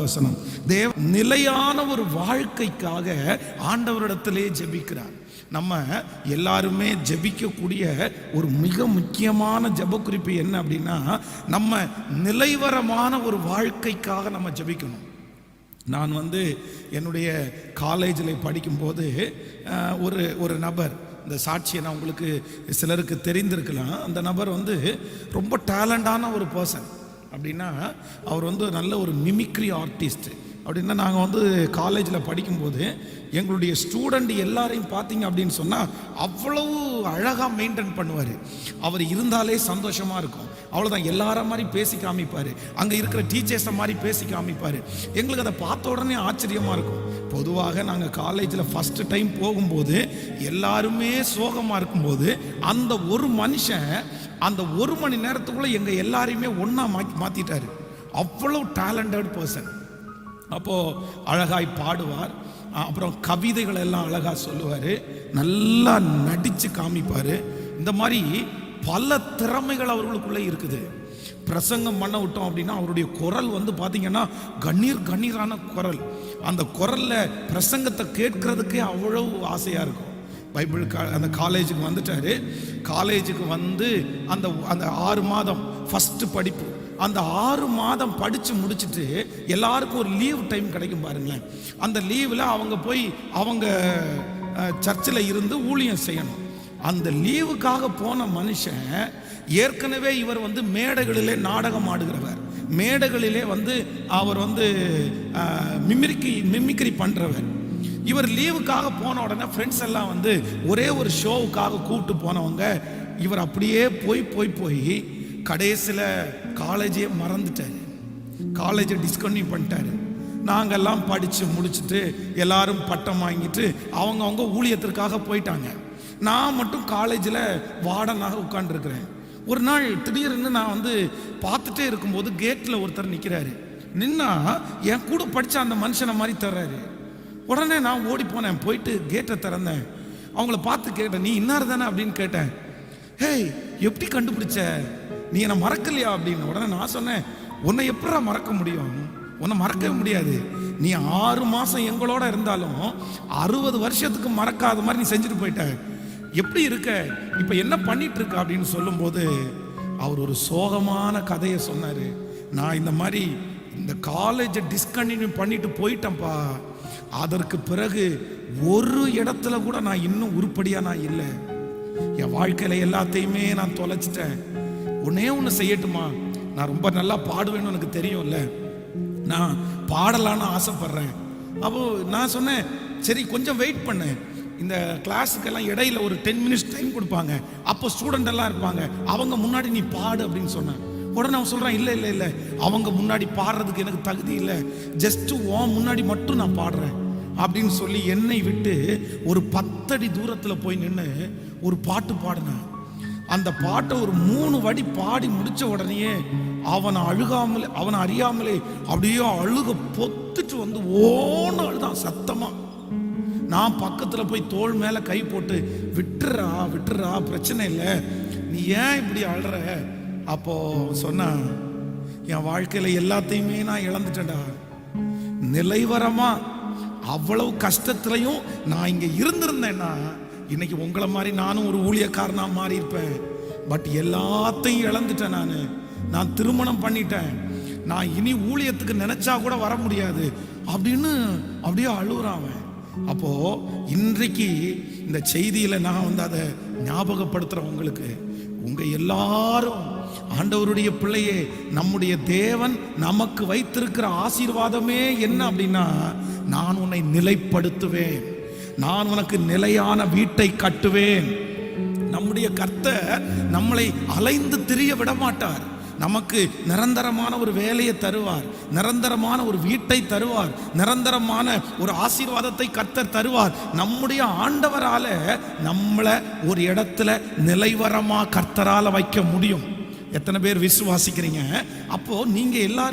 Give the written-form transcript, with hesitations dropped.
வசனம். தேவ நிலையான ஒரு வாழ்க்கைக்காக ஆண்டவரிடத்திலே ஜெபிக்கிறார். நம்ம எல்லாருமே ஜெபிக்கக்கூடிய ஒரு மிக முக்கியமான ஜெப குறிப்பு என்ன அப்படின்னா, நம்ம நிலைவரமான ஒரு வாழ்க்கைக்காக நம்ம ஜெபிக்கணும். நான் என்னுடைய காலேஜில் படிக்கும்போது ஒரு நபர், இந்த சாட்சியை நான் உங்களுக்கு சிலருக்கு தெரிந்திருக்கலாம். அந்த நபர் ரொம்ப டேலண்டான ஒரு பர்சன். அப்படின்னா அவர் நல்ல ஒரு மிமிக்ரி ஆர்டிஸ்ட். அப்படின்னா நாங்கள் காலேஜில் படிக்கும்போது எங்களுடைய ஸ்டூடெண்ட் எல்லாரையும் பார்த்தீங்க அப்படின்னு சொன்னால் அவ்வளவு அழகாக மெயின்டைன் பண்ணுவார். அவர் இருந்தாலே சந்தோஷமாக இருக்கும். அவ்வளோதான், எல்லார மாதிரி பேசி காமிப்பார். அங்கே இருக்கிற டீச்சர்ஸை மாதிரி பேசி காமிப்பார். எங்களுக்கு அதை பார்த்த உடனே ஆச்சரியமாக இருக்கும். பொதுவாக நாங்கள் காலேஜில் ஃபஸ்ட்டு டைம் போகும்போது எல்லாருமே சோகமாக இருக்கும்போது அந்த ஒரு மனுஷன் அந்த 1 மணி நேரத்துக்குள்ளே எங்கள் எல்லாரையுமே ஒன்றா மாற்றிட்டார். அவ்வளோ டேலண்டட் பர்சன். அப்போது அழகாய் பாடுவார், அப்புறம் கவிதைகள் எல்லாம் அழகாக சொல்லுவார், நல்லா நடித்து காமிப்பார். இந்த மாதிரி பல திறமைகள் அவர்களுக்குள்ளே இருக்குது. பிரசங்கம் பண்ண விட்டோம் அப்படின்னா அவருடைய குரல் பார்த்தீங்கன்னா கண்ணீரான குரல். அந்த குரலில் பிரசங்கத்தை கேட்கறதுக்கே அவ்வளவு ஆசையாக இருக்கும். பைபிள் அந்த காலேஜுக்கு வந்துட்டார். காலேஜுக்கு அந்த 6 மாதம் ஃபஸ்ட்டு படிப்பு, அந்த 6 மாதம் படித்து முடிச்சுட்டு எல்லாருக்கும் ஒரு லீவ் டைம் கிடைக்கும் பாருங்களேன். அந்த லீவில் அவங்க சர்ச்சில் இருந்து ஊழியம் செய்யணும். அந்த லீவுக்காக போன மனுஷன் ஏற்கனவே இவர் மேடைகளிலே நாடகம் ஆடுகிறவர், மேடைகளிலே அவர் மிமிக்ரி பண்ணுறவர். இவர் லீவுக்காக போன உடனே ஃப்ரெண்ட்ஸ் எல்லாம் ஒரே ஒரு ஷோவுக்காக கூப்பிட்டு போனவங்க இவர் அப்படியே போய் கடைசியில் காலேஜே மறந்துட்டார். காலேஜை டிஸ்கன்டினியூ பண்ணிட்டாரு. நாங்கள்லாம் படித்து முடிச்சுட்டு எல்லாரும் பட்டம் வாங்கிட்டு அவங்க ஊழியத்திற்காக போயிட்டாங்க. நான் மட்டும் காலேஜில் வார்டனாக உட்காந்துருக்கிறேன். ஒரு நாள் திடீர்னு நான் பார்த்துட்டே இருக்கும்போது கேட்டில் ஒருத்தர் நிற்கிறாரு. நின்னா என் கூட படித்த அந்த மனுஷனை மாதிரி தர்றாரு. உடனே நான் ஓடி போனேன், போயிட்டு கேட்டை திறந்தேன். அவங்கள பார்த்து கேட்டேன், நீ இன்னார் தானே அப்படின்னு கேட்டேன். ஹேய், எப்படி கண்டுபிடிச்ச, நீ என்னை மறக்கலையா அப்படின்னு. உடனே நான் சொன்னேன், உன்னை எப்படா மறக்க முடியும், உன்னை மறக்கவே முடியாது. நீ 6 மாதம் எங்களோட இருந்தாலும் 60 வருஷத்துக்கு மறக்காத மாதிரி நீ செஞ்சுட்டு போயிட்ட, எப்படி இருக்க, இப்போ என்ன பண்ணிட்டு இருக்க அப்படின்னு சொல்லும்போது அவர் ஒரு சோகமான கதையை சொன்னார். நான் இந்த மாதிரி இந்த காலேஜை டிஸ்கண்டினியூ பண்ணிட்டு போயிட்டேன்ப்பா. அதற்கு பிறகு ஒரு இடத்துல கூட நான் இன்னும் உருப்படியா நான் இல்லை. என் வாழ்க்கையில எல்லாத்தையுமே நான் தொலைச்சிட்டேன். ஒன்று செய்யட்டுமா, நான் ரொம்ப நல்லா பாடுவேன்னு எனக்கு தெரியும்ல, நான் பாடலான்னு ஆசைப்படுறேன். அப்போ நான் சொன்னேன், சரி கொஞ்சம் வெயிட் பண்ணு, இந்த கிளாஸுக்கெல்லாம் இடையில ஒரு 10 மினிட்ஸ் டைம் கொடுப்பாங்க, அப்போ ஸ்டூடெண்ட் எல்லாம் இருப்பாங்க, அவங்க முன்னாடி நீ பாடு அப்படின்னு சொன்னேன். உடனே அவன் சொல்கிறான், இல்லை அவங்க முன்னாடி பாடுறதுக்கு எனக்கு தகுதி இல்லை, ஜஸ்ட் முன்னாடி மட்டும் நான் பாடுறேன் அப்படின்னு சொல்லி என்னை விட்டு ஒரு 10 அடி தூரத்தில் போய் நின்று ஒரு பாட்டு பாடினான். அந்த பாட்டை ஒரு 3 வடி பாடி முடித்த உடனேயே அவனை அறியாமலே அப்படியே அழுக பொத்துட்டு ஓன அழுதான் சத்தமா. நான் பக்கத்தில் போய் தோள் மேலே கை போட்டு, விட்டுறா பிரச்சனை இல்லை, நீ ஏன் இப்படி அழுற. அப்போ சொன்ன, என் வாழ்க்கையில எல்லாத்தையுமே நான் இழந்துட்டேன்டா. நிலைவரமா அவ்வளவு கஷ்டத்திலையும் நான் இங்க இருந்திருந்தேன்னா இன்னைக்கு உங்களை மாதிரி நானும் ஒரு ஊழியக்காரனா மாறி இருப்பேன். பட் எல்லாத்தையும் இழந்துட்டேன். நான் திருமணம் பண்ணிட்டேன், நான் இனி ஊழியத்துக்கு நினைச்சா கூட வர முடியாது அப்படின்னு அப்படியே அழுகுறான் அவன். அப்போ இன்றைக்கு இந்த செய்தியில நான் அதை ஞாபகப்படுத்துறேன் உங்களுக்கு. உங்க எல்லாரும் ஆண்டவருடைய பிள்ளையே, நம்முடைய தேவன் நமக்கு வைத்திருக்கிற ஆசீர்வாதமே என்ன அப்படின்னா, நான் உன்னை நிலைப்படுத்துவேன், நான் உனக்கு நிலையான வீட்டை கட்டுவேன். நம்முடைய கர்த்தர் நம்மளை அலைந்து திரிய விட மாட்டார். நமக்கு நிரந்தரமான ஒரு வேலையை தருவார், நிரந்தரமான ஒரு வீட்டை தருவார், நிரந்தரமான ஒரு ஆசீர்வாதத்தை கர்த்தர் தருவார். நம்முடைய ஆண்டவரால நம்மளை ஒரு இடத்துல நிலைவரமா கர்த்தரால வைக்க முடியும். எத்தனை பேர் விசுவாசிக்கிறீங்க? அப்போ நீங்க எல்லாரும்